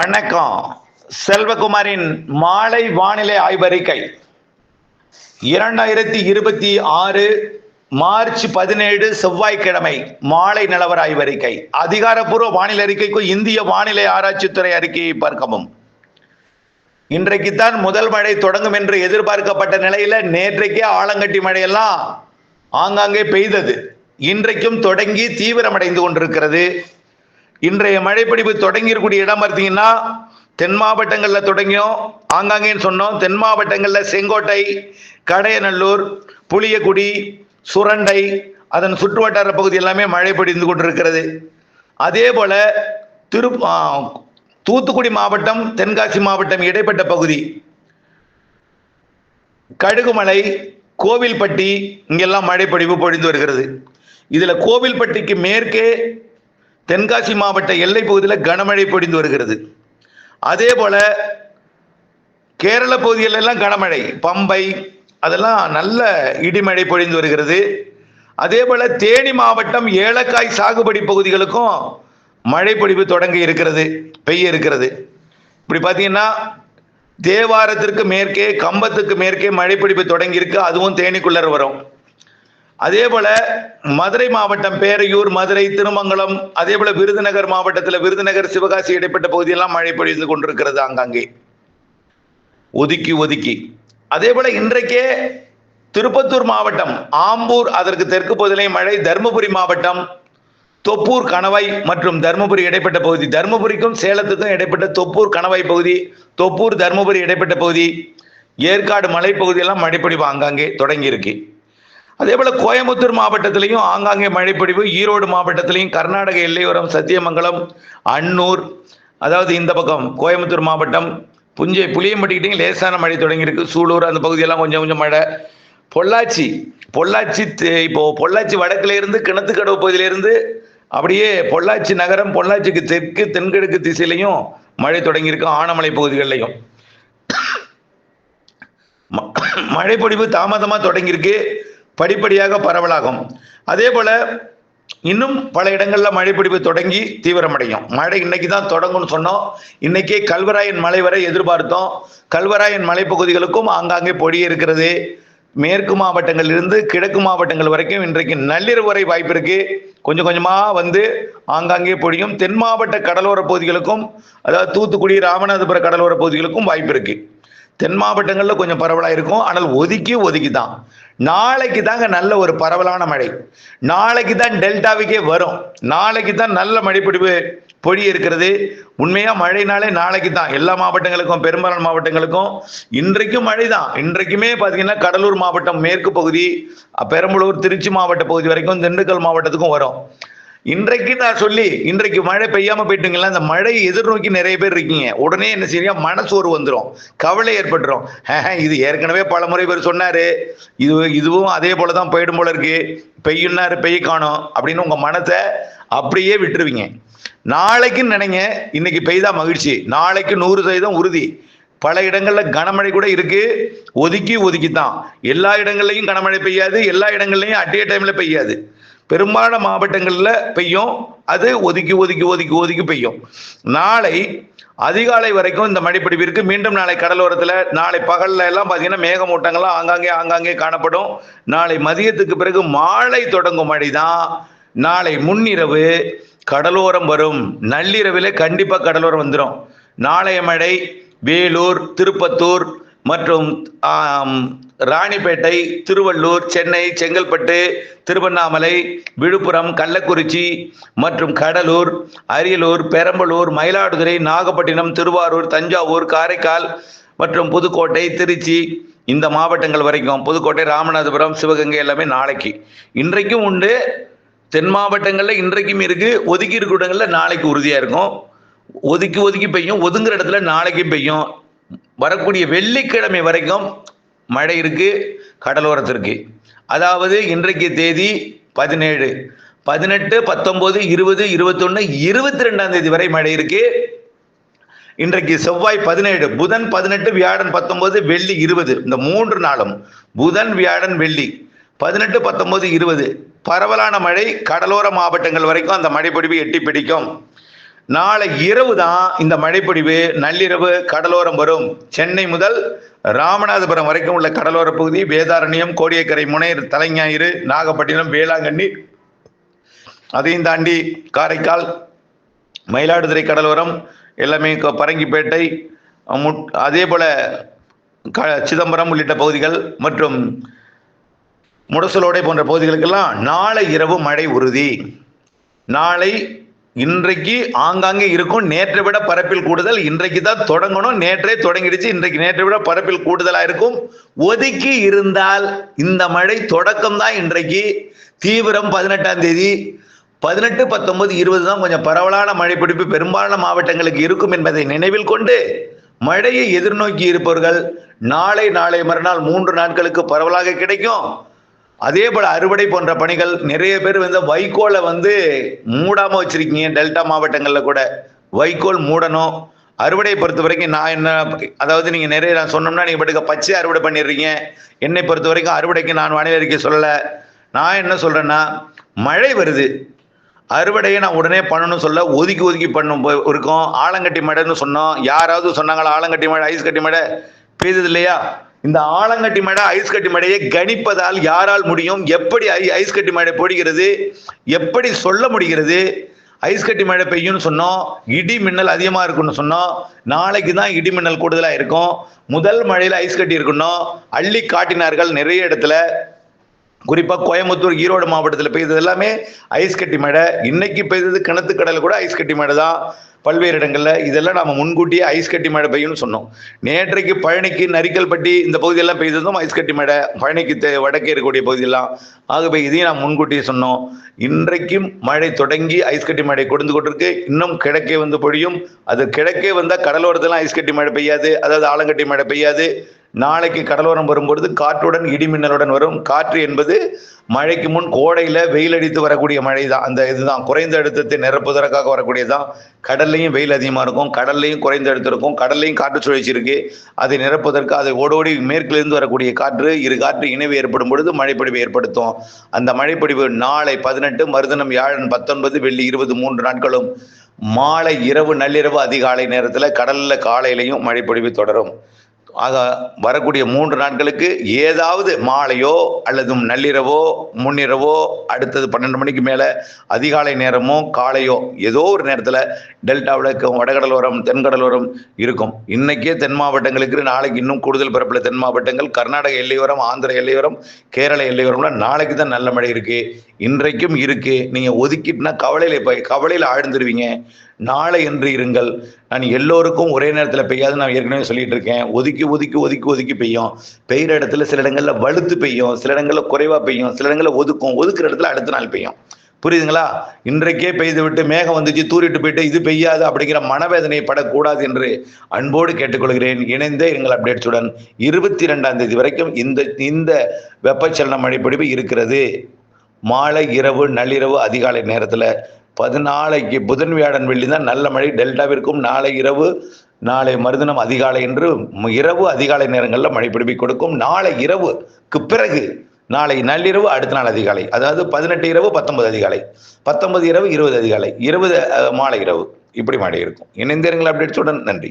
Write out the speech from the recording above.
வணக்கம். செல்வகுமாரின் மாலை வானிலை ஆய்வறிக்கை 2026 மார்ச் 17 செவ்வாய்க்கிழமை மாலை நிலவர ஆய்வறிக்கை. அதிகாரப்பூர்வ வானிலை அறிக்கைக்கு இந்திய வானிலை ஆராய்ச்சித்துறை அறிக்கையை பார்க்கவும். இன்றைக்குத்தான் முதல் மழை தொடங்கும் என்று எதிர்பார்க்கப்பட்ட நிலையில நேற்றைக்கே ஆலங்கட்டி மழையெல்லாம் ஆங்காங்கே பெய்தது. இன்றைக்கும் தொடங்கி தீவிரமடைந்து கொண்டிருக்கிறது. இன்றைய மழைப்பிடிப்பு தொடங்கி இருக்கக்கூடிய இடம் பார்த்தீங்கன்னா தென் மாவட்டங்கள்ல தொடங்கியும் ஆங்காங்கேன்னு சொன்னோம். தென் மாவட்டங்கள்ல செங்கோட்டை, கடையநல்லூர், புளியக்குடி, சுரண்டை, அதன் சுற்றுவட்டார பகுதி எல்லாமே மழை பொழிந்து கொண்டிருக்கிறது. அதே போல தூத்துக்குடி மாவட்டம், தென்காசி மாவட்டம் இடைப்பட்ட பகுதி, கடுகுமலை, கோவில்பட்டி இங்கெல்லாம் மழை பொழிவு பொழிந்து வருகிறது. இதுல கோவில்பட்டிக்கு மேற்கே தென்காசி மாவட்ட எல்லை பகுதியில் கனமழை பொழிந்து வருகிறது. அதே போல கேரள பகுதிகள் எல்லாம் கனமழை, பம்பை அதெல்லாம் நல்ல இடிமழை பொழிந்து வருகிறது. அதே போல தேனி மாவட்டம் ஏலக்காய் சாகுபடி பகுதிகளுக்கும் மழை பொழிவு தொடங்கி இருக்கிறது, பெய்ய இருக்கிறது. இப்படி பார்த்தீங்கன்னா தேவாரத்திற்கு மேற்கே, கம்பத்துக்கு மேற்கே மழை பொழிவு தொடங்கி இருக்கு. அதுவும் தேனிக்குள்ளர் வரும். அதே போல மதுரை மாவட்டம் பேரையூர், மதுரை, திருமங்கலம், அதே போல விருதுநகர் மாவட்டத்தில் விருதுநகர், சிவகாசி இடைப்பட்ட பகுதியெல்லாம் மழை பொழிந்து கொண்டிருக்கிறது ஆங்காங்கே ஒதுக்கி. அதே போல இன்றைக்கே திருப்பத்தூர் மாவட்டம், ஆம்பூர் அதற்கு தெற்கு பகுதியிலேயும் மழை. தருமபுரி மாவட்டம் தொப்பூர், கணவாய் மற்றும் தருமபுரி இடைப்பட்ட பகுதி, தருமபுரிக்கும் சேலத்துக்கும் இடைப்பட்ட தொப்பூர் கணவாய் பகுதி, தொப்பூர் தருமபுரி இடைப்பட்ட பகுதி, ஏற்காடு மலைப்பகுதியெல்லாம் மழைப்பொழிவு ஆங்காங்கே தொடங்கி இருக்கு. அதே போல கோயம்புத்தூர் மாவட்டத்திலையும் ஆங்காங்கே மழைப்பொழிவு. ஈரோடு மாவட்டத்திலையும் கர்நாடக எல்லையோரம் சத்தியமங்கலம், அன்னூர், அதாவது இந்த பக்கம் கோயம்புத்தூர் மாவட்டம் புளியம்பட்டிக்கிட்டையும் லேசான மழை தொடங்கி இருக்கு. சூலூர் அந்த பகுதியெல்லாம் கொஞ்சம் மழை. பொள்ளாச்சி இப்போ பொள்ளாச்சி வடக்குல இருந்து கிணத்துக்கடவு பகுதியிலிருந்து அப்படியே பொள்ளாச்சி நகரம், பொள்ளாச்சிக்கு தெற்கு தென்கிழக்கு திசையிலையும் மழை தொடங்கி இருக்கு. ஆனமலை பகுதிகளிலையும் மழைப்பொழிவு தாமதமா தொடங்கியிருக்கு, படிப்படியாக பரவலாகும். அதே போல இன்னும் பல இடங்கள்ல மழைப்பிடிப்பு தொடங்கி தீவிரமடையும். மழை இன்னைக்கு தான் தொடங்கும்னு சொன்னோம். இன்னைக்கே கல்வராயன் மலை வரை எதிர்பார்த்தோம். கல்வராயன் மலைப்பகுதிகளுக்கும் ஆங்காங்கே பொழிய இருக்கிறது. மேற்கு மாவட்டங்களிலிருந்து கிழக்கு மாவட்டங்கள் வரைக்கும் இன்றைக்கு நள்ளிரவு வரை வாய்ப்பு இருக்கு. கொஞ்சமா வந்து ஆங்காங்கே பொழியும். தென் மாவட்ட கடலோர பகுதிகளுக்கும், அதாவது தூத்துக்குடி, ராமநாதபுர கடலோர பகுதிகளுக்கும் வாய்ப்பு இருக்கு. தென் மாவட்டங்களில் கொஞ்சம் பரவலாக இருக்கும். ஆனால் ஒதுக்கி தான். நாளைக்கு தாங்க நல்ல ஒரு பரவலான மழை. நாளைக்கு தான் டெல்டாவுக்கே வரும். நாளைக்கு தான் நல்ல மழைப்பிடிப்பு பொழிய இருக்கிறது. உண்மையா மழைனாலே நாளைக்கு தான் எல்லா மாவட்டங்களுக்கும், பெரும்பாலான மாவட்டங்களுக்கும் இன்றைக்கும் மழை தான். இன்றைக்குமே பார்த்தீங்கன்னா கடலூர் மாவட்டம் மேற்கு பகுதி, பெரம்பலூர், திருச்சி மாவட்ட பகுதி வரைக்கும், திண்டுக்கல் மாவட்டத்துக்கும் வரும். இன்றைக்கு நான் சொல்லி இன்றைக்கு மழை பெய்யாம போயிட்டுங்களா, அந்த மழையை எதிர்நோக்கி நிறைய பேர் இருக்கீங்க. உடனே என்ன செய்ய, மனசோர்வு வந்துடும், கவலை ஏற்பட்டுரும். இது ஏற்கனவே பல முறை பேர் சொன்னாரு, இதுவும் அதே போலதான் போயிடும் போல இருக்கு, பெய்யுன்னாரு பெய்ய காணும் அப்படின்னு உங்க மனத்தை அப்படியே விட்டுருவீங்க. நாளைக்குன்னு நினைங்க, இன்னைக்கு பெய்தா மகிழ்ச்சி, நாளைக்கு 100% உறுதி. பல இடங்கள்ல கனமழை கூட இருக்கு. ஒதுக்கித்தான். எல்லா இடங்கள்லையும் கனமழை பெய்யாது, எல்லா இடங்கள்லையும் அட் டைம்ல பெய்யாது. பெரும்பாலான மாவட்டங்கள்ல பெய்யும். அது ஒதுக்கி பெய்யும். நாளை அதிகாலை வரைக்கும் இந்த மழைப்பிடிப்பு இருக்கு. மீண்டும் நாளை கடலோரத்துல, நாளை பகல்ல எல்லாம் பாத்தீங்கன்னா மேகமூட்டங்கள்லாம் ஆங்காங்கே காணப்படும். நாளை மதியத்துக்கு பிறகு மாலை தொடங்கும் மழைதான். நாளை முன்னிரவு கடலோரம் வரும். நள்ளிரவிலே கண்டிப்பா கடலோரம் வந்துடும். நாளைய மழை வேலூர், திருப்பத்தூர் மற்றும் ராணிப்பேட்டை, திருவள்ளூர், சென்னை, செங்கல்பட்டு, திருவண்ணாமலை, விழுப்புரம், கள்ளக்குறிச்சி மற்றும் கடலூர், அரியலூர், பெரம்பலூர், மயிலாடுதுறை, நாகப்பட்டினம், திருவாரூர், தஞ்சாவூர், காரைக்கால் மற்றும் புதுக்கோட்டை, திருச்சி இந்த மாவட்டங்கள் வரைக்கும், புதுக்கோட்டை, ராமநாதபுரம், சிவகங்கை எல்லாமே நாளைக்கு. இன்றைக்கும் உண்டு. தென் மாவட்டங்கள்ல இன்றைக்கும் இருக்கு. ஒதுக்கி இருக்கிற இடங்கள்ல நாளைக்கு உறுதியா இருக்கும். ஒதுக்கி பெய்யும். ஒதுங்குற இடத்துல நாளைக்கும் பெய்யும். வரக்கூடிய வெள்ளிக்கிழமை வரைக்கும் மழை இருக்கு கடலோரத்திற்கு. அதாவது இன்றைக்கு தேதி 17, 18, 19, 20, 21, 22 வரை மழை இருக்கு. இன்றைக்கு செவ்வாய் 17, புதன் 18, வியாழன் 19, வெள்ளி 20. இந்த 3 நாளும் புதன், வியாழன், வெள்ளி 18, 19, 20 பரவலான மழை கடலோர மாவட்டங்கள் வரைக்கும் அந்த மழை பொழிவு எட்டி பிடிக்கும். நாளை இரவு தான் இந்த மழைப்பொழிவு நள்ளிரவு கடலோரம் வரும். சென்னை முதல் ராமநாதபுரம் வரைக்கும் உள்ள கடலோர பகுதி, வேதாரண்யம், கோடியக்கரை முனை, தலைஞாயிறு, நாகப்பட்டினம், வேளாங்கண்ணி, அதையும் தாண்டி காரைக்கால், மயிலாடுதுறை கடலோரம் எல்லாமே, பரங்கிப்பேட்டை, அதே போல சிதம்பரம் உள்ளிட்ட பகுதிகள் மற்றும் முடசலோடை போன்ற பகுதிகளுக்கெல்லாம் நாளை இரவு மழை உறுதி. நாளை இன்றைக்கு ஆங்காங்கே இருக்கும். நேற்றை விட பரப்பில் கூடுதல். இன்றைக்கு தான் தொடங்கணும், நேற்றே தொடங்கிடுச்சு. இன்றைக்கு நேற்றை விட பரப்பில் கூடுதலா இருக்கும். ஒதுக்கி இருந்தால் இந்த மழை தொடக்கம் தான் இன்றைக்கு. தீவிரம் 18ஆம் தேதி. 18, 19, 20 தான் கொஞ்சம் பரவலான மழை பிடிப்பு பெரும்பாலான மாவட்டங்களுக்கு இருக்கும் என்பதை நினைவில் கொண்டு மழையை எதிர்நோக்கி இருப்பவர்கள் நாளை மறுநாள் 3 நாட்களுக்கு பரவலாக கிடைக்கும். அதே போல அறுவடை போன்ற பணிகள் நிறைய பேர் வைக்கோலை மூடாம வச்சிருக்கீங்க. டெல்டா மாவட்டங்கள்ல கூட வைக்கோல் மூடணும். அறுவடையை பொறுத்த வரைக்கும் நான் என்ன, அதாவது நீங்க நிறைய நான் சொன்னோம்னா நீங்க பட்டுக்க பச்சை அறுவடை பண்ணிடுறீங்க. என்னை பொறுத்த வரைக்கும் அறுவடைக்கு நான் வானிலை அறிக்கை சொல்லல. நான் என்ன சொல்றேன்னா, மழை வருது, அறுவடையை நான் உடனே பண்ணணும்னு சொல்ல ஒதுக்கி பண்ணும் இருக்கும். ஆலங்கட்டி மழைன்னு சொன்னோம். யாராவது சொன்னாங்களா ஆலங்கட்டி மழை, ஐஸ் கட்டி மழை பெய்தது இல்லையா? இந்த ஆலங்கட்டி மழை, ஐஸ் கட்டி மழையை கணிப்பதால் யாரால் முடியும்? எப்படி ஐஸ் கட்டி மழை பொழிகிறது, எப்படி சொல்ல முடிகிறது? ஐஸ் கட்டி மழை பெய்யும்னு சொன்னோம். இடி மின்னல் அதிகமா இருக்குன்னு சொன்னோம். நாளைக்கு தான் இடி மின்னல் கூடுதலா இருக்கும். முதல் மழையில ஐஸ் கட்டி இருக்கணும். அள்ளி காட்டினார்கள் நிறைய இடத்துல. குறிப்பா கோயம்புத்தூர், ஈரோடு மாவட்டத்தில் பெய்தது எல்லாமே ஐஸ் கட்டி மழை. இன்னைக்கு பெய்தது கிணத்துக்கடல் கூட ஐஸ் கட்டி மழை தான் பல்வேறு இடங்கள்ல. இதெல்லாம் நாம முன்கூட்டியே ஐஸ் கட்டி மழை பெய்யும்னு சொன்னோம். நேற்றைக்கு பழனிக்கு, நரிக்கல்பட்டி இந்த பகுதியெல்லாம் பெய்ததும் ஐஸ் கட்டி மழை. பழனிக்கு வடக்கே இருக்கக்கூடிய பகுதியெல்லாம். ஆகவே இதையும் நாம் முன்கூட்டியே சொன்னோம். இன்றைக்கும் மழை தொடங்கி ஐஸ் கட்டி மழை கொடுத்து கொண்டிருக்கு. இன்னும் கிழக்கே பொழியும். அது கிழக்கே வந்தால் கடலோரத்தெல்லாம் ஐஸ் கட்டி மழை பெய்யாது, அதாவது ஆலங்கட்டி மழை பெய்யாது. நாளைக்கு கடலோரம் வரும்பொழுது காற்றுடன் இடிமின்னலுடன் வரும். காற்று என்பது மழைக்கு முன் கோடையில வெயில் அடித்து வரக்கூடிய மழை தான். அந்த இதுதான் குறைந்த அழுத்தத்தை நிரப்புவதற்காக வரக்கூடியதான். கடல்லையும் வெயில் அதிகமா இருக்கும், கடல்லையும் குறைந்த அழுத்தம் இருக்கும், கடல்லையும் காற்று சுழற்சி இருக்கு. அதை நிரப்புவதற்கு அதை ஓடோடி மேற்கிலிருந்து வரக்கூடிய காற்று, இரு காற்று இணைவு ஏற்படும் பொழுது மழைப்பொழிவு ஏற்படுத்தும். அந்த மழைப்பொழிவு நாளை 18, மறுதினம் வியாழன் 19, வெள்ளி 20, 3 நாட்களும் மாலை, இரவு, நள்ளிரவு, அதிகாலை நேரத்தில் கடல்ல காலையிலையும் மழைப்பொழிவு தொடரும். ஆக வரக்கூடிய 3 நாட்களுக்கு ஏதாவது மாலையோ அல்லது நள்ளிரவோ, முன்னிரவோ, அடுத்தது 12 மணிக்கு மேல அதிகாலை நேரமோ காலையோ ஏதோ ஒரு நேரத்தில் டெல்டாவில் வடகடலோரம், தென்கடலோரம் இருக்கும். இன்னைக்கே தென் மாவட்டங்களுக்கு, நாளைக்கு இன்னும் கூடுதல் பரப்பில் தென் மாவட்டங்கள், கர்நாடக எல்லையோரம், ஆந்திர எல்லையோரம், கேரள எல்லையோரம்ல நாளைக்கு தான் நல்ல மழை இருக்கு. இன்றைக்கும் இருக்கு. நீங்க ஒதுக்கிட்டுனா கவலையில் ஆழ்ந்துருவீங்க. நாளை என்று இருங்கள். நான் எல்லோருக்கும் ஒரே நேரத்தில் பெய்யாது, நான் ஏற்கனவே சொல்லிட்டு இருக்கேன். ஒதுக்கி பெய்யும். பெய்கிற இடத்துல சில இடங்கள்ல வலுத்து பெய்யும், சில இடங்கள்ல குறைவா பெய்யும், சில இடங்கள்ல ஒதுக்குற இடத்துல அடுத்த நாள் பெய்யும். புரியுதுங்களா? இன்றைக்கே பெய்து விட்டு மேகம் வந்துச்சு தூரிட்டு போயிட்டு இது பெய்யாது அப்படிங்கிற மனவேதனை படக்கூடாது என்று அன்போடு கேட்டுக்கொள்கிறேன். இணைந்தே எங்கள் அப்டேட்ஸுடன் 22ஆம் தேதி வரைக்கும் இந்த வெப்பச்சலன மழைப்பொழிவு இருக்கிறது. மாலை, இரவு, நள்ளிரவு, அதிகாலை நேரத்தில் 14 புதன், வியாழன், வெள்ளி தான் நல்ல மழை டெல்டாவிற்கும். நாளை இரவு, நாளை மறுதினம் அதிகாலை என்று இரவு, அதிகாலை நேரங்களில் மழை பிடிப்பை கொடுக்கும். நாளை இரவுக்கு பிறகு நாளை நள்ளிரவு, அடுத்த நாள் அதிகாலை, அதாவது 18 இரவு, 19 அதிகாலை, 19 இரவு, 20 அதிகாலை, 20 மாலை இரவு, இப்படி மழை இருக்கும். இணைந்திருங்கள் அப்டேட்ஸுடன். நன்றி.